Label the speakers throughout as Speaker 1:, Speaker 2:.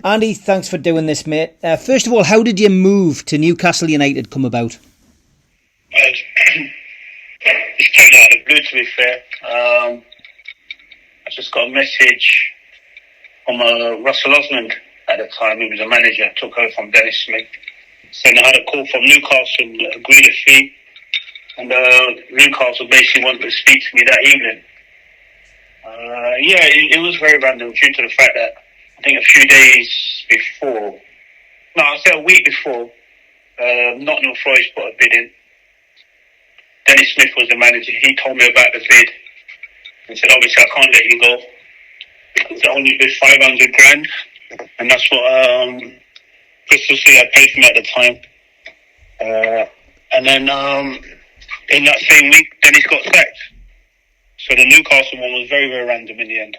Speaker 1: Andy, thanks for doing this, mate. First of all, how did your move to Newcastle United come about?
Speaker 2: It's came out of the blue, to be fair. I just got a message from Russell Osmond at the time. He was a manager, took over from Dennis Smith. Saying I had a call from Newcastle, agreed a fee, and Newcastle basically wanted to speak to me that evening. It was very random due to the fact that I think a few days before, I'd say a week before, Nottingham Forest put a bid in. Dennis Smith was the manager. He told me about the bid and said, obviously, I can't let you go. It's only bid 500 grand, and that's what Crystal City had paid for me at the time. And then in that same week, Dennis got sacked. So the Newcastle one was very, very random in the end.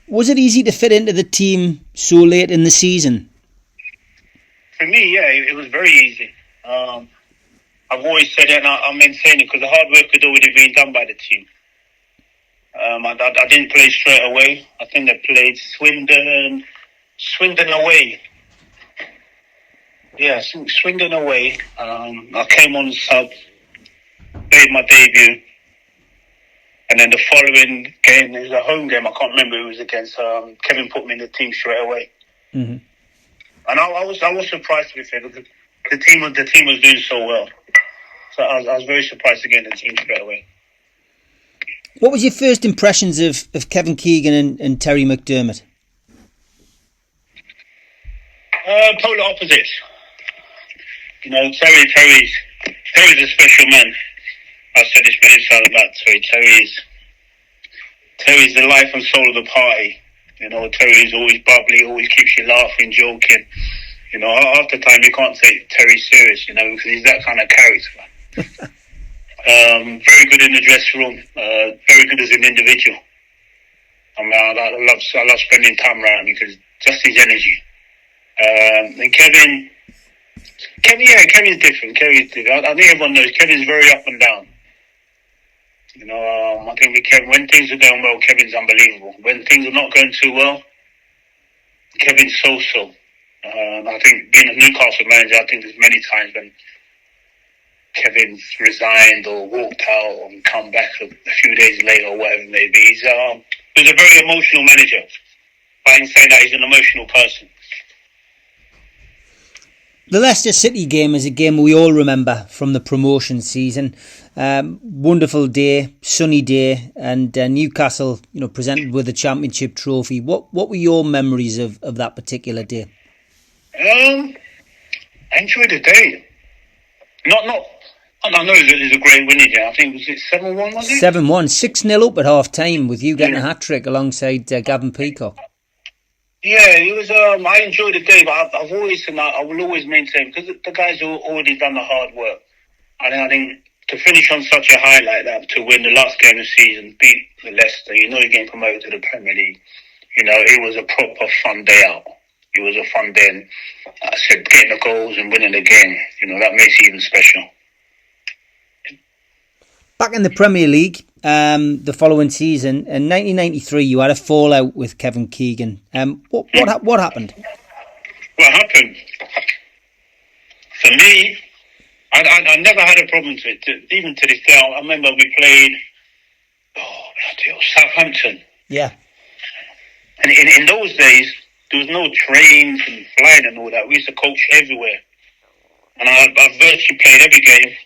Speaker 1: Was it easy to fit into the team so late in the season?
Speaker 2: For me, yeah, it was very easy. I've always said it, and I maintain it, because the hard work had already been done by the team. I didn't play straight away. I think they played Swindon away. Yeah, Swindon away. I came on sub, played my debut. And then the following game, it was a home game, I can't remember who it was against. Kevin put me in the team straight away. Mm-hmm. And I was surprised, to be fair, because the team was doing so well. So I was very surprised to get in the team straight away.
Speaker 1: What was your first impressions of Kevin Keegan and Terry McDermott?
Speaker 2: Polar opposites. You know, Terry's a special man. I've said this many times about Terry. Terry's the life and soul of the party. You know, Terry's always bubbly, always keeps you laughing, joking. You know, half the time you can't take Terry serious, you know, because he's that kind of character. Very good in the dressing room, very good as an individual. I mean, I love spending time around him because just his energy. And Kevin's different. I think everyone knows Kevin's very up and down. You know, I think with Kevin, when things are going well, Kevin's unbelievable. When things are not going too well, Kevin's so-so. I think being a Newcastle manager, I think there's many times when Kevin's resigned or walked out and come back a few days later or whatever it may be. He's a very emotional manager. But in saying that, he's an emotional person.
Speaker 1: The Leicester City game is a game we all remember from the promotion season. Wonderful day, sunny day, and Newcastle, you know, presented with the championship trophy. What were your memories of that particular day?
Speaker 2: I enjoyed the day. I know it was a great winning day. I think, was it 7-1, was it?
Speaker 1: 7-1, 6-0 up at half time with you getting a hat-trick alongside Gavin Peacock.
Speaker 2: Yeah, it was. I enjoyed the day, but I've always, and I will always maintain, because the guys have already done the hard work. And I think to finish on such a high like that, to win the last game of the season, beat the Leicester, you know you're getting promoted to the Premier League. You know, it was a proper fun day out. It was a fun day, and I said getting the goals and winning the game, you know, that makes it even special.
Speaker 1: Back in the Premier League, the following season, in 1993, you had a fallout with Kevin Keegan. What happened?
Speaker 2: What happened? For me, I never had a problem with it. Even to this day, I remember we played Southampton.
Speaker 1: Yeah.
Speaker 2: And in those days, there was no trains and flying and all that. We used to coach everywhere. And I virtually played every game.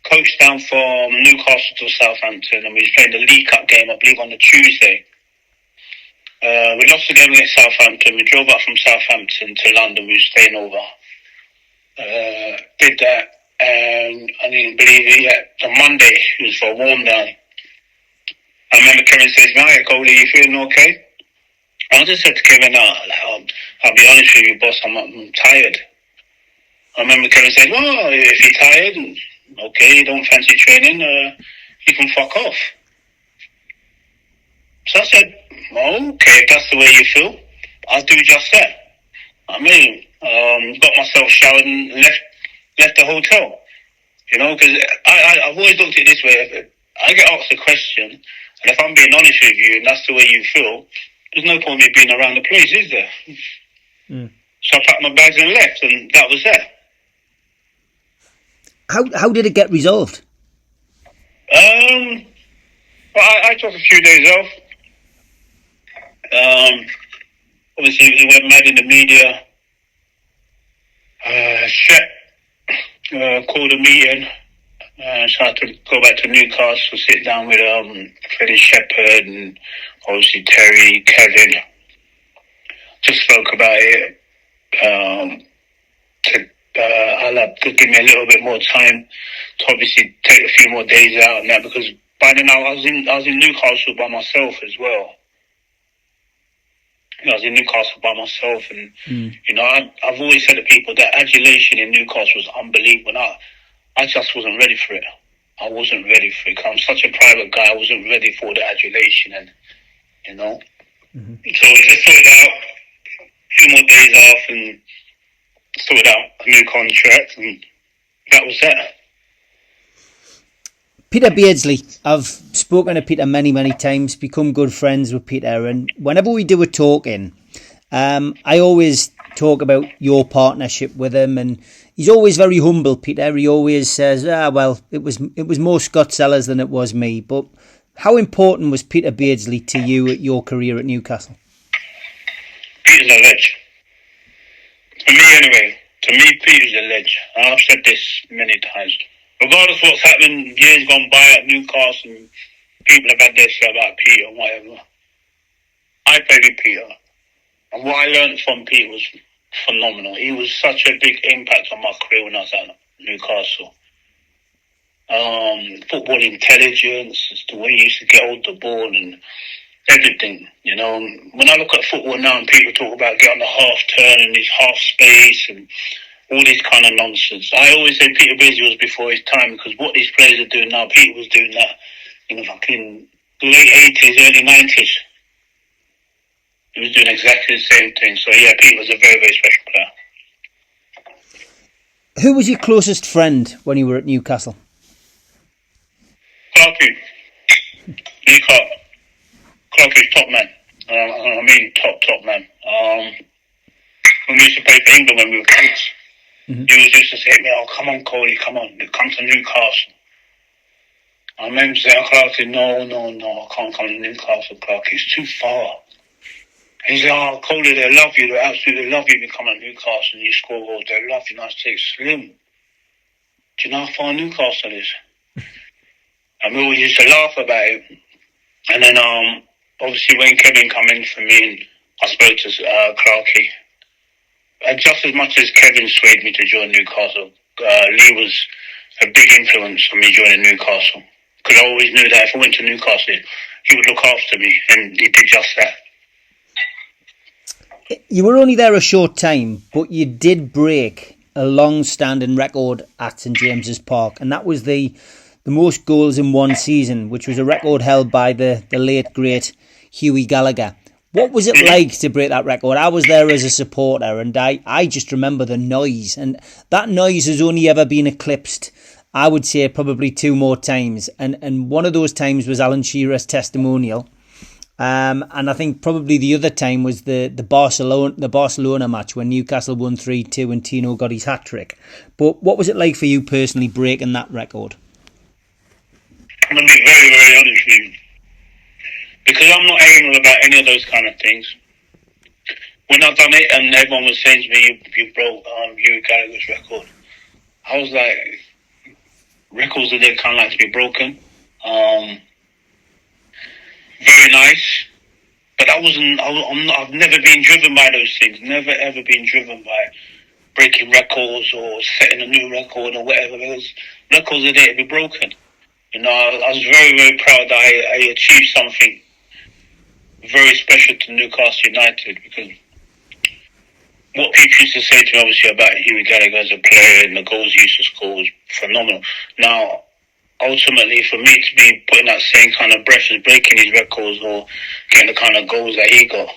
Speaker 2: Coached down from Newcastle to Southampton, and we was playing the League Cup game, I believe, on the Tuesday. We lost the game against Southampton. We drove up from Southampton to London. We were staying over. Did that, and I didn't believe it yet. On Monday, it was for a warm down. I remember Kevin says, "Right, goalie, you feeling okay?" I just said to Kevin, I'll be honest with you, boss, I'm tired. I remember Kevin saying, "Well, if you're tired, okay, you don't fancy training, you can fuck off." So I said, okay, if that's the way you feel, I'll do just that. I mean, got myself showered and left the hotel. You know, because I've always looked at it this way. If I get asked a question, and if I'm being honest with you, and that's the way you feel, there's no point in me being around the place, is there?
Speaker 1: Mm.
Speaker 2: So I packed my bags and left, and that was that.
Speaker 1: How did it get resolved?
Speaker 2: Well, I took a few days off. Obviously, it went mad in the media. Shep called a meeting. So I had to go back to Newcastle, sit down with Freddie Shepherd and obviously Terry, Kevin. Just spoke about it. I'll have to give me a little bit more time to obviously take a few more days out and that, because by then I was in Newcastle by myself as well. I was in Newcastle by myself, and you know, I've always said to people that adulation in Newcastle was unbelievable. I just wasn't ready for it. I wasn't ready for it. I'm such a private guy. I wasn't ready for the adulation, and you know. Mm-hmm. So we just sorted out a few more days off and sorted out a new contract, and that was that.
Speaker 1: Peter Beardsley, I've spoken to Peter many times, become good friends with Peter, and whenever we do a talking, I always talk about your partnership with him, and he's always very humble, Peter. He always says, well, it was more Scott Sellers than it was me. But how important was Peter Beardsley to you at your career at Newcastle?
Speaker 2: Peter's a legend. For me anyway, Peter's a legend. And I've said this many times. Regardless of what's happened years gone by at Newcastle, and people have had their say about Peter and whatever, I played with Peter. And what I learned from Peter was phenomenal. He was such a big impact on my career when I was at Newcastle. Football intelligence, the way he used to get hold of the ball and everything. You know, when I look at football now and people talk about getting the half turn and his half space and all this kind of nonsense, I always say Peter Beardsley was before his time, because what these players are doing now, Peter was doing that in the fucking late 80s, early 90s. He was doing exactly the same thing. So yeah, Peter was a very, very special player.
Speaker 1: Who was your closest friend when you were at Newcastle?
Speaker 2: Clarkie. Clarkie's top man. I mean top man. When we used to play for England when we were kids, he was used to say to me, "Oh, come on, Coley, come on, come to Newcastle." I remember saying, "Clarkie, no, I can't come to Newcastle, Clarkie, it's too far." He's like, "Oh, Coley, they love you, they absolutely love you if you come to Newcastle and you score goals, they love you." And I say, "Slim, do you know how far Newcastle is?" And we always used to laugh about it. And then obviously when Kevin come in for me, and I spoke to Clarkie. And just as much as Kevin swayed me to join Newcastle, Lee was a big influence on me joining Newcastle. Because I always knew that if I went to Newcastle, he would look after me, and he did just that.
Speaker 1: You were only there a short time, but you did break a long-standing record at St James's Park, and that was the most goals in one season, which was a record held by the late, great Hughie Gallagher. What was it like to break that record? I was there as a supporter, and I just remember the noise, and that noise has only ever been eclipsed, I would say, probably 2 more times, and one of those times was Alan Shearer's testimonial, and I think probably the other time was the Barcelona match when Newcastle won 3-2 and Tino got his hat-trick. But what was it like for you personally breaking that record?
Speaker 2: I'm going to be very, very honest with you. Because I'm not anal about any of those kind of things. When I've done it and everyone was saying to me, you broke Hughie Gallagher's record, I was like, records are there kind of like to be broken. Very nice. But I've never been driven by those things. Never ever been driven by breaking records or setting a new record or whatever. Because records are there to be broken. You know, I was very, very proud that I achieved something very special to Newcastle United, because what people used to say to me obviously about Hughie Gallagher as a player and the goals he used to score was phenomenal. Now, ultimately, for me to be putting that same kind of breath as breaking his records or getting the kind of goals that he got,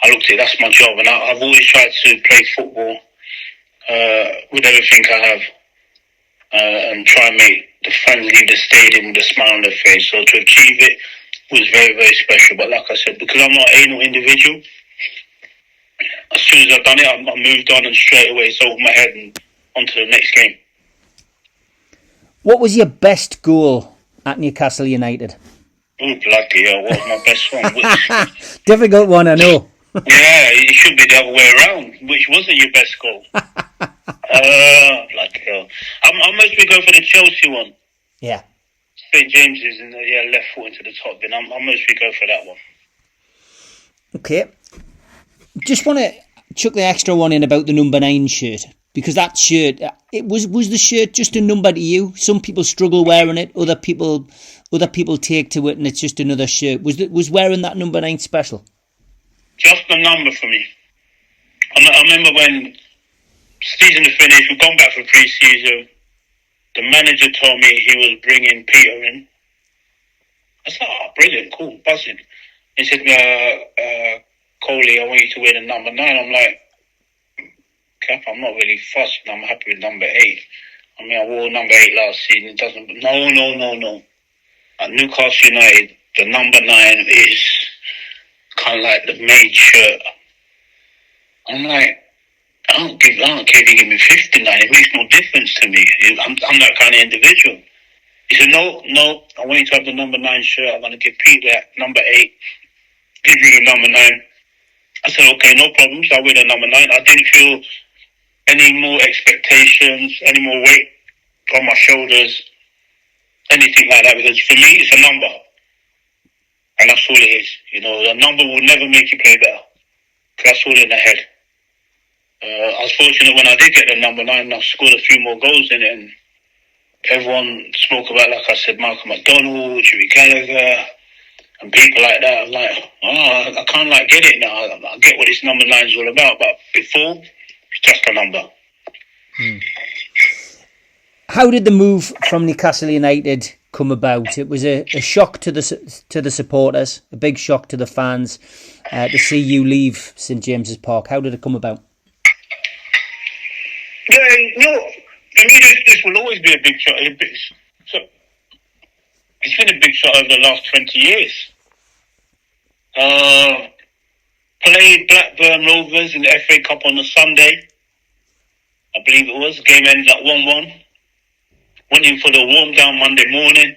Speaker 2: I looked at it, that's my job. And I've always tried to play football with everything I have and try and make the fans leave the stadium with a smile on their face. So to achieve it, was very, very special. But like I said, because I'm not an anal individual, as soon as I've done it, I moved on and straight away it's over my head and onto the next game.
Speaker 1: What was your best goal at Newcastle United?
Speaker 2: Oh, bloody hell, what was my best one?
Speaker 1: Difficult one, I know.
Speaker 2: Yeah, it should be the other way around. Which wasn't your best goal? Bloody hell. I mostly go for the Chelsea one.
Speaker 1: Yeah.
Speaker 2: St. James's and left foot into the top bin. I mostly go for that one.
Speaker 1: Okay. Just want to chuck the extra one in about the number 9 shirt, because that shirt, it was the shirt just a number to you? Some people struggle wearing it, other people take to it and it's just another shirt. Was wearing that number 9 special?
Speaker 2: Just the number for me. I remember when season finished, we'd gone back for pre-season. The manager told me he was bringing Peter in. I said, oh, brilliant, cool, buzzing. He said, Coley, I want you to wear the number 9. I'm like, Cap, I'm not really fussed. I'm happy with number 8. I mean, I wore number 8 last season. It doesn't. No. At Newcastle United, the number 9 is kind of like the main shirt. I'm like, I don't care if you give me 59. It makes no difference to me. I'm that kind of individual. He said, no, I want you to have the number 9 shirt. I'm going to give Pete that number 8. Give you the number 9. I said, okay, no problems. I'll wear the number 9. I didn't feel any more expectations, any more weight on my shoulders, anything like that. Because for me, it's a number. And that's all it is. You know, a number will never make you play better. That's all in the head. I was fortunate when I did get the number 9, I scored a few more goals in it, and everyone spoke about, like I said, Malcolm McDonald, Jimmy Gallagher, and people like that. I'm like, I can't get it now. I get what this number 9 is all about, but before, it's just a number.
Speaker 1: How did the move from Newcastle United come about? It was a shock to the supporters, a big shock to the fans to see you leave St James's Park. How did it come about?
Speaker 2: Yeah, for me, this will always be a big shot. It's been a big shot over the last 20 years. Played Blackburn Rovers in the FA Cup on a Sunday. I believe it was. Game ended at 1-1. Went in for the warm down Monday morning.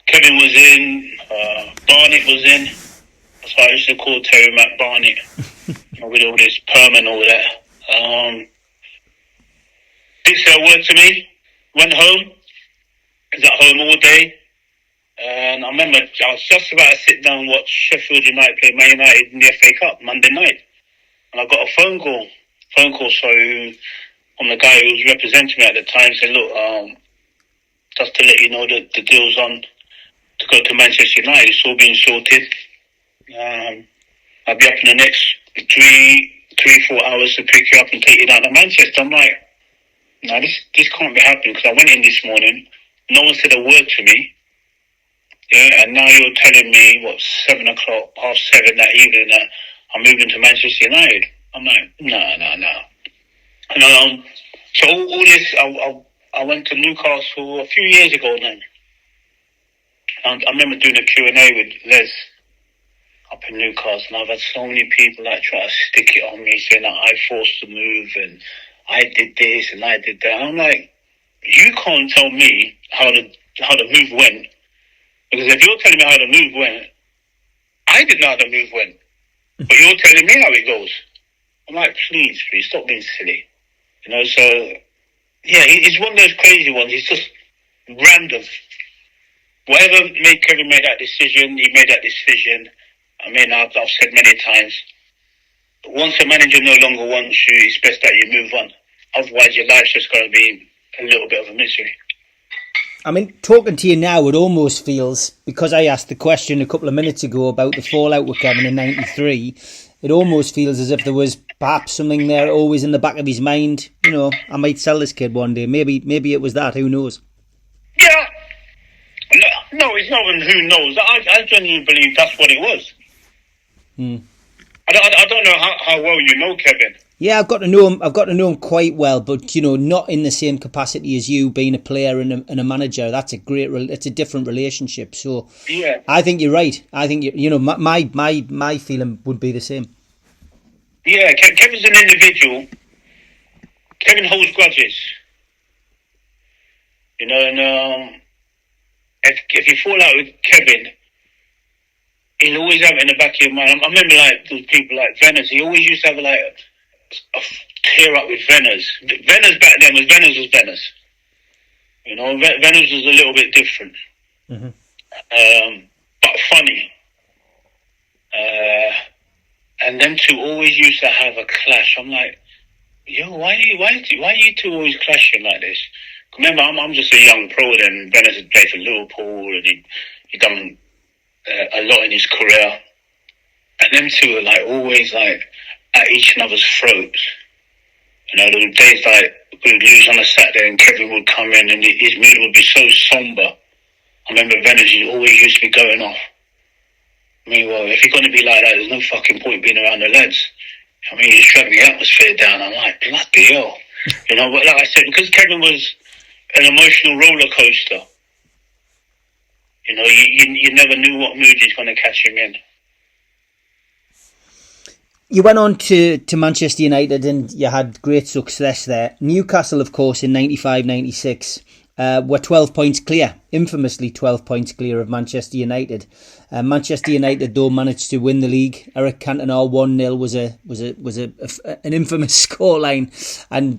Speaker 2: Kevin was in. Barnett was in. That's why I used to call Terry Mac Barnett. With all this perm and all that. Didn't say a word to me. Went home. Was at home all day. And I remember I was just about to sit down and watch Sheffield United play Man United in the FA Cup Monday night. And I got a phone call. From the guy who was representing me at the time, said, look, just to let you know that the deal's on to go to Manchester United. It's all being sorted. I'll be up in the next 3-4 hours to pick you up and take you down to Manchester. I'm like, no, this can't be happening, because I went in this morning, no one said a word to me. Yeah, and now you're telling me, 7 o'clock, 7:30 that evening, that I'm moving to Manchester United. I'm like, no. And so all this, I went to Newcastle a few years ago now. And I remember doing a Q&A with Les up in Newcastle, and I've had so many people that try to stick it on me, saying that I forced the move and I did this and I did that. And I'm like, you can't tell me how the move went, because if you're telling me how the move went, I didn't know how the move went, but you're telling me how it goes. I'm like, please, stop being silly. You know, so, yeah, it's one of those crazy ones. It's just random. Whatever made Kevin make that decision, he made that decision. I mean, I've said many times, once a manager no longer wants you, it's best that you move on. Otherwise, your life's just going to be a little bit of a misery.
Speaker 1: I mean, talking to you now, it almost feels, because I asked the question a couple of minutes ago about the fallout with Kevin in '93, it almost feels as if there was perhaps something there always in the back of his mind. You know, I might sell this kid one day. Maybe it was that. Who knows?
Speaker 2: Yeah. No, it's not even who knows. I genuinely believe that's what it was. I don't know how well you know Kevin.
Speaker 1: Yeah, I've got to know him. I've got to know him quite well, but not in the same capacity as you, being a player and a manager. That's a it's a different relationship. So
Speaker 2: Yeah,
Speaker 1: I think you're right. I think my feeling would be the same.
Speaker 2: yeah. Kevin's an individual. Kevin holds grudges, and if you fall out with Kevin, he'll always have it in the back of your mind. I remember like those people like Venice. He always used to have like a tear up with Venice. Venice back then was Venice. Venice was a little bit different, but funny. And them two always used to have a clash. I'm like, yo, why are you two always clashing like this? Remember, I'm just a young pro then. Venice had played for Liverpool and he done a lot in his career. And them two are like always like at each other's throats. There were days like we would lose on a Saturday and Kevin would come in and his mood would be so somber. I remember Venice always used to be going off. I mean, well, if you're going to be like that, there's no fucking point being around the lads. I mean, he's dragging the atmosphere down. I'm like, bloody hell. But like I said, because Kevin was an emotional roller coaster, you never knew what mood he's going to catch him in.
Speaker 1: You went on to Manchester United and you had great success there. Newcastle, of course, in 95-96 were 12 points clear, infamously 12 points clear of Manchester United. Manchester United, though, managed to win the league. Eric Cantona 1-0 was an infamous scoreline, and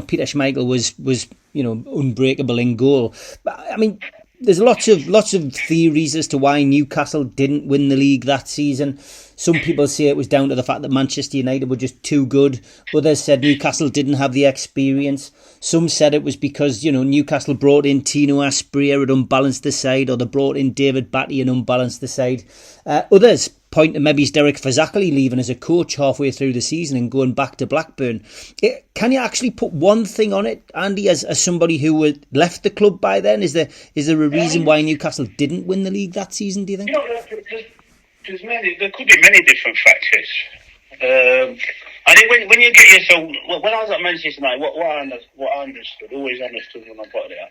Speaker 1: Peter Schmeichel was unbreakable in goal. But I mean, there's lots of theories as to why Newcastle didn't win the league that season. Some people say it was down to the fact that Manchester United were just too good. Others said Newcastle didn't have the experience. Some said it was because, Newcastle brought in Tino Asprilla and unbalanced the side, or they brought in David Batty and unbalanced the side. Others point to maybe Derek Fazackerley leaving as a coach halfway through the season and going back to Blackburn. Can you actually put one thing on it, Andy, as somebody who had left the club by then? Is there a reason why Newcastle didn't win the league that season, do you think?
Speaker 2: There could be many different factors. I think when you get yourself, when I was at Manchester United, what I understood, always understood when I got there,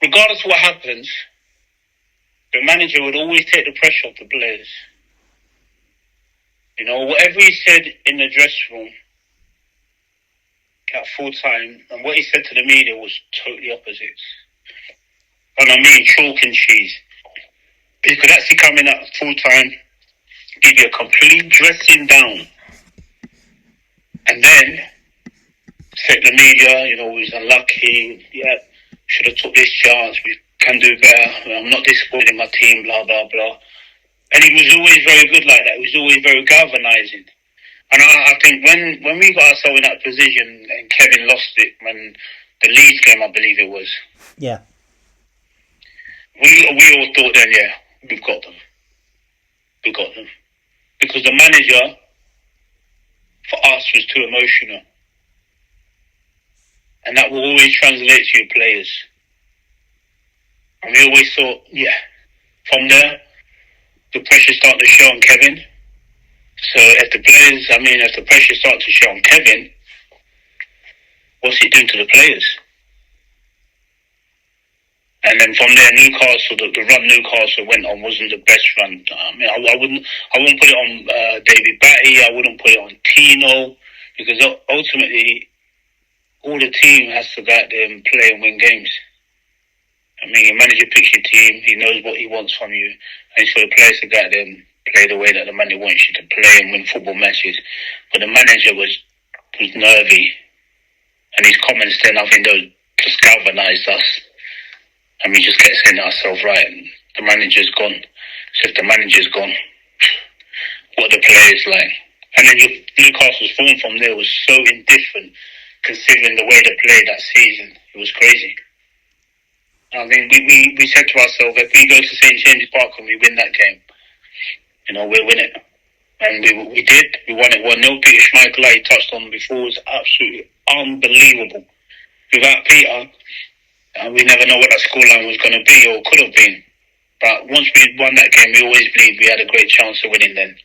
Speaker 2: regardless of what happens, the manager would always take the pressure off the players. Whatever he said in the dressing room at full time, and what he said to the media was totally opposites. And I mean chalk and cheese. He could actually come in at full time, give you a complete dressing down, and then say to the media, we was unlucky, should have took this chance, we can do better, I'm not disappointed in my team, blah, blah, blah. And he was always very good like that. He was always very galvanising. And I think when we got ourselves in that position and Kevin lost it, when the Leeds game, I believe it was.
Speaker 1: Yeah.
Speaker 2: We all thought then, we've got them. We got them. Because the manager, for us, was too emotional. And that will always translate to your players. And we always thought, from there, the pressure started to show on Kevin. So if the pressure starts to show on Kevin, what's he doing to the players? And then from there, Newcastle, the run Newcastle went on wasn't the best run. I mean, I wouldn't put it on David Batty. I wouldn't put it on Tino, because ultimately, all the team has to go out there and play and win games. I mean, your manager picks your team. He knows what he wants from you, and it's for the players to go out there and play the way that the manager wants you to play and win football matches. But the manager was nervy, and his comments then, I think, those just galvanised us. And we just kept saying to ourselves, right, the manager's gone. So if the manager's gone, what are the players like? And then Newcastle's form from there was so indifferent, considering the way they played that season. It was crazy. I mean, we said to ourselves, if we go to St. James's Park and we win that game, we'll win it. And we did. We won it 1-0. Peter Schmeichel, like he touched on before, was absolutely unbelievable. Without Peter, we never know what that scoreline was going to be or could have been. But once we won that game, we always believed we had a great chance of winning then.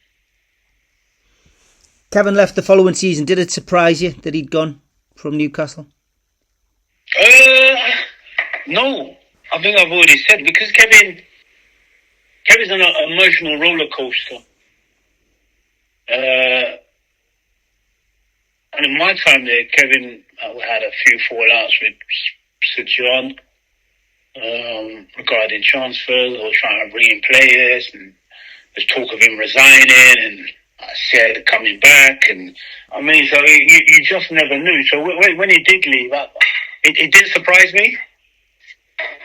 Speaker 1: Kevin left the following season. Did it surprise you that he'd gone from Newcastle?
Speaker 2: No. I think I've already said, because Kevin's on an emotional roller coaster. And in my time there, Kevin had a few fallouts with Sir John regarding transfers or trying to bring in players, and there's talk of him resigning and I said coming back, and I mean, so you just never knew. So when he did leave, it didn't surprise me.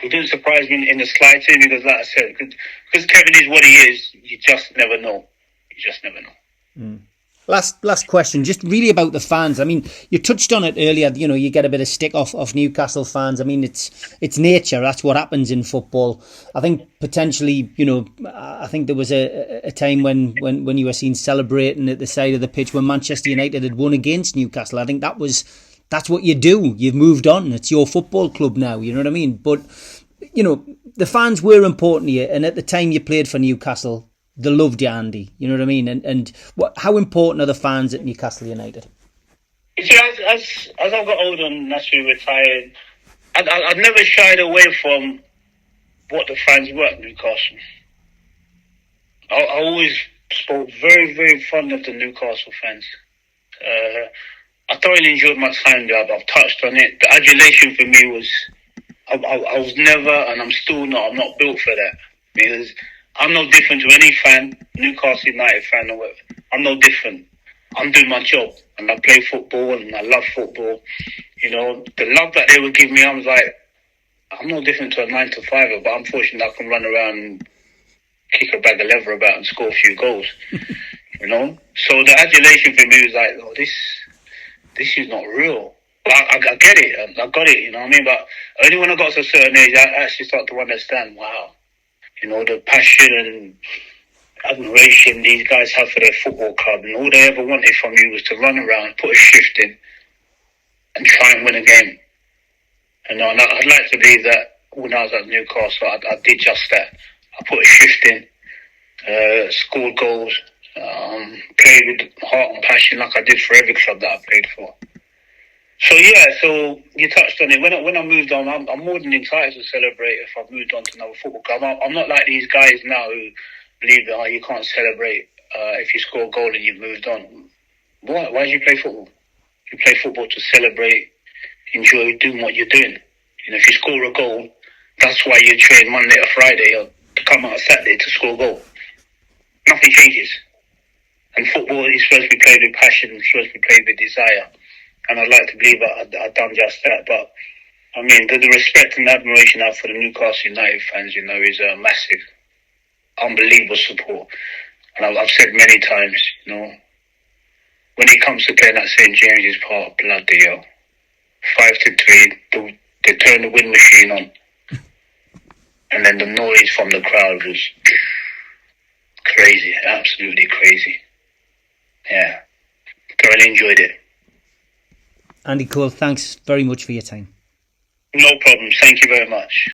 Speaker 2: It didn't surprise me in the slightest, because, like I said, because Kevin is what he is, you just never know. You just never know.
Speaker 1: Mm. Last question, just really about the fans. I mean, you touched on it earlier. You know, you get a bit of stick off Newcastle fans. I mean, it's nature. That's what happens in football. I think potentially, you know, I think there was a time when you were seen celebrating at the side of the pitch when Manchester United had won against Newcastle. I think that's what you do. You've moved on. It's your football club now. You know what I mean? But, you know, the fans were important to you, and at the time you played for Newcastle, they loved you, Andy. You know what I mean? And how important are the fans at Newcastle United?
Speaker 2: You see, as I got older and actually retired, I never shied away from what the fans were at Newcastle. I always spoke very, very fond of the Newcastle fans. I thoroughly enjoyed my time there. I've touched on it. The adulation for me was, I was never, and I'm still not, I'm not built for that. Because I'm no different to any fan, Newcastle United fan or whatever. I'm no different. I'm doing my job, and I play football, and I love football. You know, the love that they would give me, I was like, I'm no different to a 9-to-5er, but unfortunately I can run around and kick a bag of leather about and score a few goals. You know? So the adulation for me was like, oh, this is not real. But I get it. I got it, you know what I mean? But only when I got to a certain age, I actually started to understand, wow, you know, the passion and admiration these guys have for their football club, and all they ever wanted from you was to run around, put a shift in, and try and win a game. And I'd like to believe that when I was at Newcastle, I did just that. I put a shift in, scored goals, played with heart and passion like I did for every club that I played for. So yeah, so you touched on it. When I moved on, I'm more than entitled to celebrate if I've moved on to another football club. I'm not like these guys now who believe that you can't celebrate if you score a goal and you've moved on. Why do you play football? You play football to celebrate, enjoy doing what you're doing. You know, if you score a goal, that's why you train Monday to Friday or to come out on Saturday to score a goal. Nothing changes. And football is supposed to be played with passion, it's supposed to be played with desire. And I'd like to believe I've done just that. But, I mean, the respect and admiration I have for the Newcastle United fans, you know, is massive. Unbelievable support. And I've said many times, you know, when it comes to playing at St. James's Park, bloody hell, 5-3, they turn the wind machine on. And then the noise from the crowd was crazy, absolutely crazy. Yeah, thoroughly enjoyed it.
Speaker 1: Andy Cole, thanks very much for your time.
Speaker 2: No problem. Thank you very much.